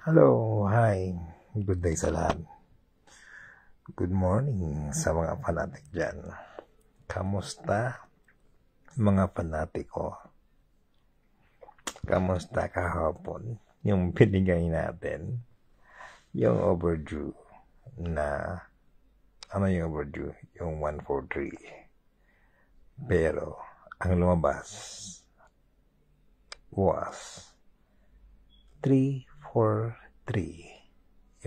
Hello, hi. Good day sa lahat. Good morning sa mga fanatic dyan. Kamusta mga fanatiko? Kamusta kahapon? Yung binigay natin, yung overdue na, yung overdue? Yung 143. Pero, ang lumabas was 343.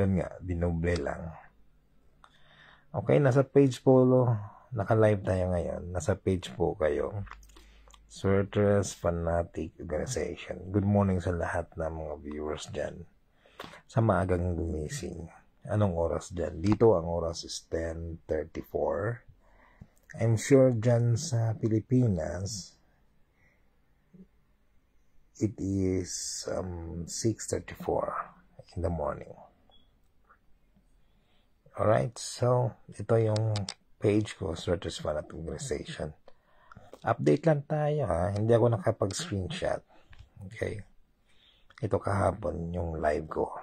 Yun nga, dinoble lang. Okay, nasa page po, naka-live tayo ngayon. Nasa page po kayo. Swertres Fanatic Organization. Good morning sa lahat ng mga viewers dyan. Sa maagang gumising. Anong oras dyan? Dito ang oras is 10:34. I'm sure dyan sa Pilipinas, it is 6:34 in the morning. Alright, so ito yung page ko, Swertres Fanatic Organization. Update lang tayo ha, hindi ako nakapag-screenshot. Okay, ito kahapon yung live ko.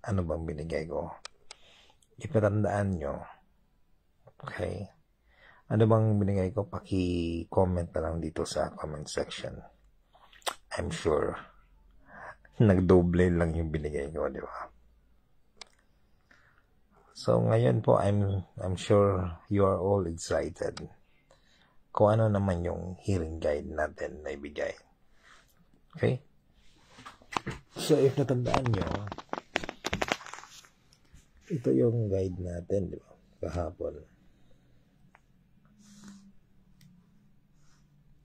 Ano bang binigay ko? Ipatandaan nyo. Okay, ano bang binigay ko? Paki-comment na lang dito sa comment section. I'm sure nagdoble lang yung binigay ko, di ba? So ngayon po, I'm sure you are all excited kung ano naman yung healing guide natin na ibigay. Okay? So if natandaan nyo, ito yung guide natin, di ba? Kahapon.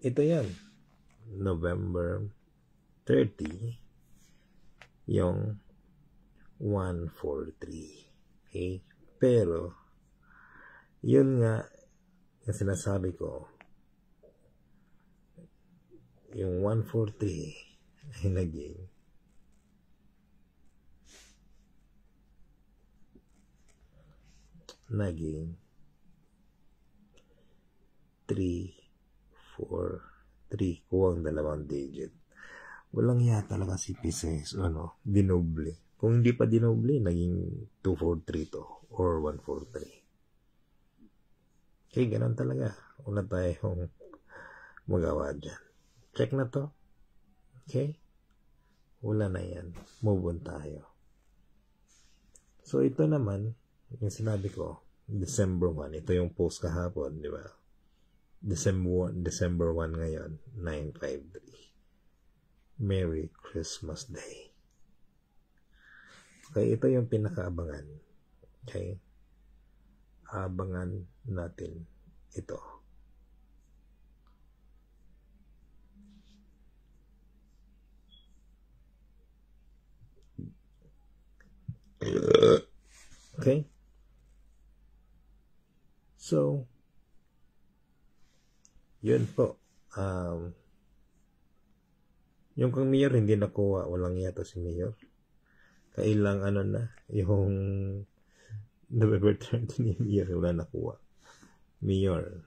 Ito yan. November 30, yung 143. Okay? Pero, yun nga, yung sinasabi ko, yung 143 ay naging 343. Kuwang dalawang digit. Walang hiya talaga si Pisces, dinoble. Kung hindi pa dinoble, naging 243 to, or 143. Okay, ganun talaga. Wala tayong magawa dyan. Check na to. Okay? Wala na yan. Move on tayo. So, ito naman, yung sinabi ko, December 1. Ito yung post kahapon, di ba? December 1 ngayon, 953. Merry Christmas Day. Okay, ito yung pinakaabangan. Okay? Abangan natin ito. Okay? So, yun po. Yung kang Mayor hindi nakuha. Walang yata si Mayor. Kailang yung November 30 ni Mayor, wala nakuha. Mayor,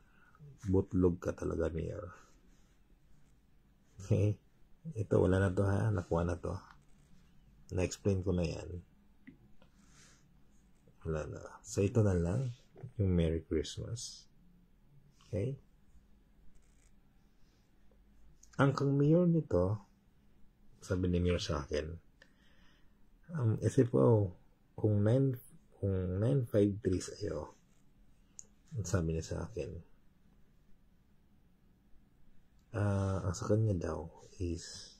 butlog ka talaga, Mayor. Okay? Ito, wala na to ha. Nakuha na to. Na-explain ko na yan. Wala na. So, ito na lang. Yung Merry Christmas. Okay? Ang kang Mayor nito, sabi ni Mayor sa akin, kasi po, kung 953 sa'yo, sabi niya sa akin, ang sa kanya daw is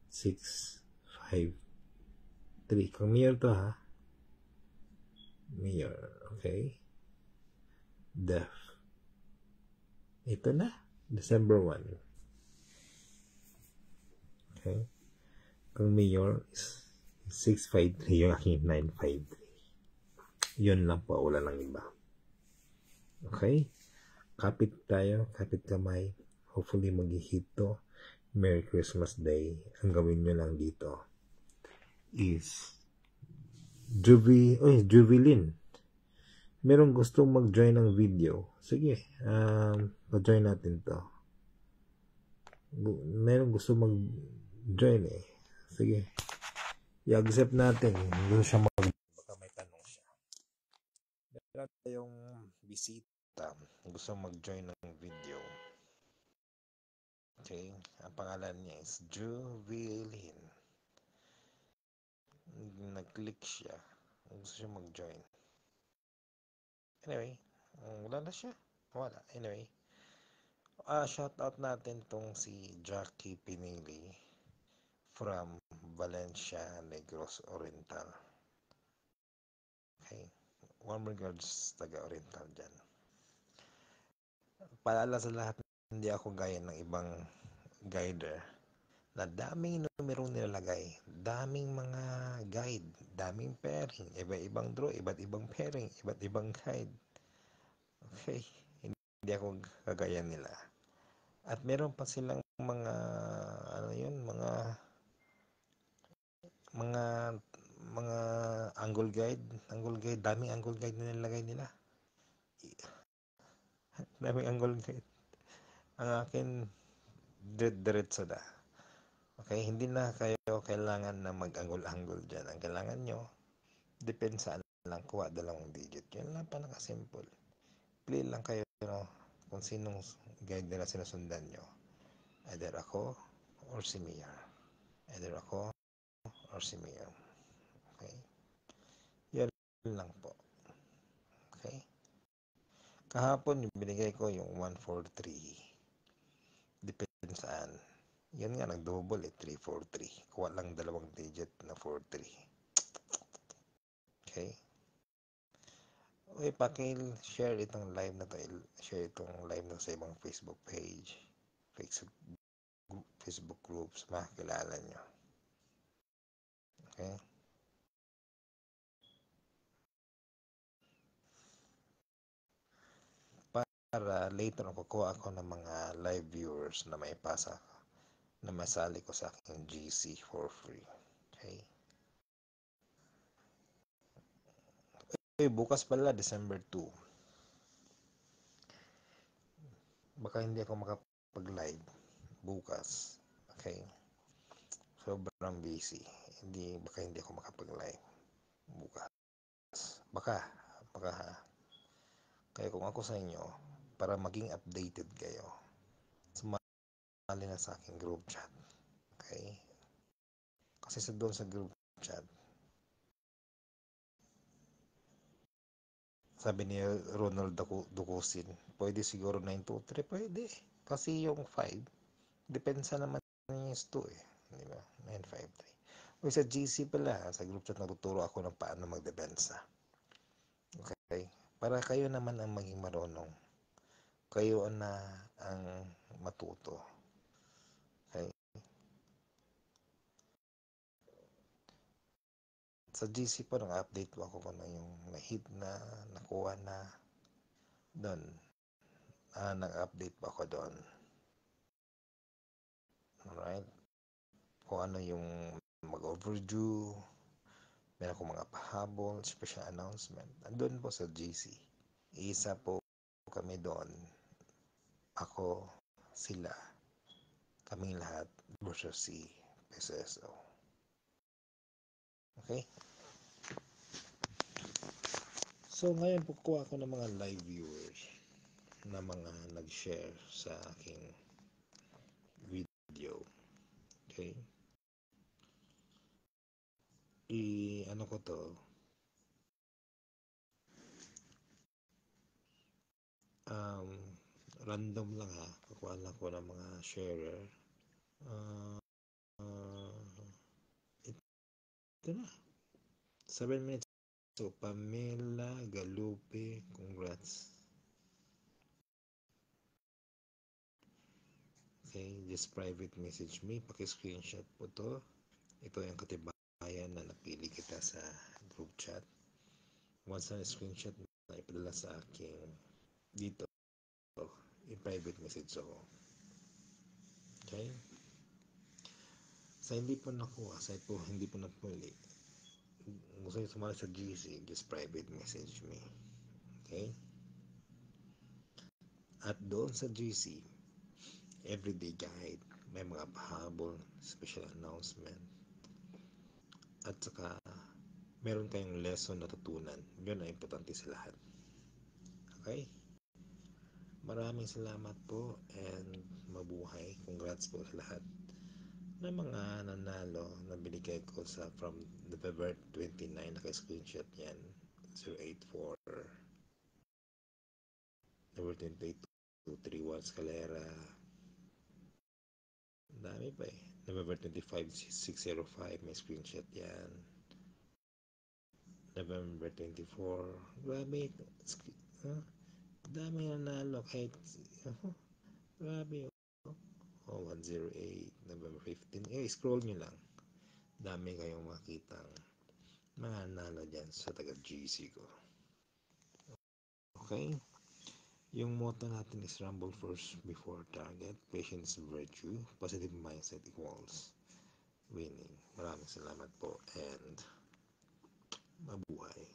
653. Kung Mayor to ha, Mayor, okay? Death. Ito na, December 1. Okay? Kung Mayor is 653, yung aking 953. Yun lang po, wala lang iba. Okay? Kapit tayo, kapit kamay. Hopefully mag-hit to. Merry Christmas Day. Ang gawin nyo lang dito is Jubilin. Merong gustong mag-join ng video. Sige, pa-join natin to. Merong gusto mag-join eh. Sige. i-accept natin. Gusto siya baka may tanong siya. Meron tayong bisita. Gusto mag-join ng video. Okay. Ang pangalan niya is Juvilin. Nag-click siya. Gusto siya mag-join. Anyway, wala na siya. Wala. Anyway. Shout out natin tong si Jackie Pinili from Valencia, Negros Oriental. Okay. Warm regards, taga-Oriental dyan. Paalala sa lahat, hindi ako gaya ng ibang guider na daming numero nilalagay, daming mga guide, daming pairing, iba-ibang draw, iba't ibang pairing, iba't ibang guide. Okay, hindi ako kagaya nila. At meron pa silang mga ano yun, mga mga angle guide, daming angle guide na nilalagay nila. Daming angle guide. Ang akin, diretso na. Okay, hindi na kayo kailangan na mag-anggol-anggol dyan. Ang kailangan nyo, depensaan lang, kuha dalawang digit. Yun lang pa nakasimple. Play lang kayo, kung sinong guide nila sinusundan nyo. Either ako or si Mia. Either ako or si Mia. Okay? Yan lang po. Okay? Kahapon, yung binigay ko yung 143. Depensaan. Yan nga, nag-double 343. Kuha lang dalawang digit na 43. Okay? Uy, paki-share itong live na to. Share itong live na sa ibang Facebook page. Facebook groups. Makakilala nyo. Okay? Para later kukuha ako ng mga live viewers na may pasa na masali ko sa aking GC for free. Okay? Uy, bukas pala, December 2. Baka hindi ako makapag-live bukas. Okay? Sobrang busy. Baka hindi ako makapag-live bukas. Baka ha. Kaya kung ako sa inyo, para maging updated kayo, sumali na sa aking group chat. Okay? Kasi doon sa group chat, sabi ni Ronald Ducusin, pwede siguro 923, pwede. Kasi yung 5, depensa naman niya is 2 eh. Di ba? 953. O sa GC pala, sa group chat natuturo ako ng paano magdepensa. Okay? Para kayo naman ang maging marunong. Kayo na ang matuto. Okay? Sa GC po, nang-update po ako kung ano yung na-hit na, nakuha na doon. Nag-update po ako doon. Alright? Kung ano yung mag-overdue, meron akong mga pahabol, special announcement. Andun po sa GC. Isa po kami doon. Ako, sila, kaming lahat versus si PSSO. Okay? So, ngayon kukuha ako ng mga live viewers na mga nag-share sa aking video. Okay? Ano ko to? Random lang ha. Kukuha lang ko ng mga sharer. Ito na. 7 minutes. So, Pamela Galupe, congrats. Okay, just private message me. Paki-screenshot po to. Ito yung katibayan na napili kita sa group chat. Once na screenshot na ipadala sa aking dito, i-private message ako. Okay? Sa hindi po nakuha, sa po hindi po napuli, gusto nyo sumali sa GC, just private message me. Okay? At doon sa GC, everyday guide, may mga pahabol, special announcement, at saka meron kayong lesson natutunan. Yun ang importante sa lahat. Okay? Maraming salamat po and mabuhay. Congrats po sa lahat ng mga nanalo na binigay ko sa from November 29. Naka-screenshot yan. 084 November 28 231 Scalera. Dami pa eh. November 25 605 may screenshot yan. November 24 grabe. Dami nanalo kahit grabe. 108 November 15 scroll nyo lang, dami kayong makitang mga nanalo dyan sa taga GC ko. Okay, yung motto natin is rumble first before target, patience virtue, positive mindset equals winning. Maraming salamat po and mabuhay.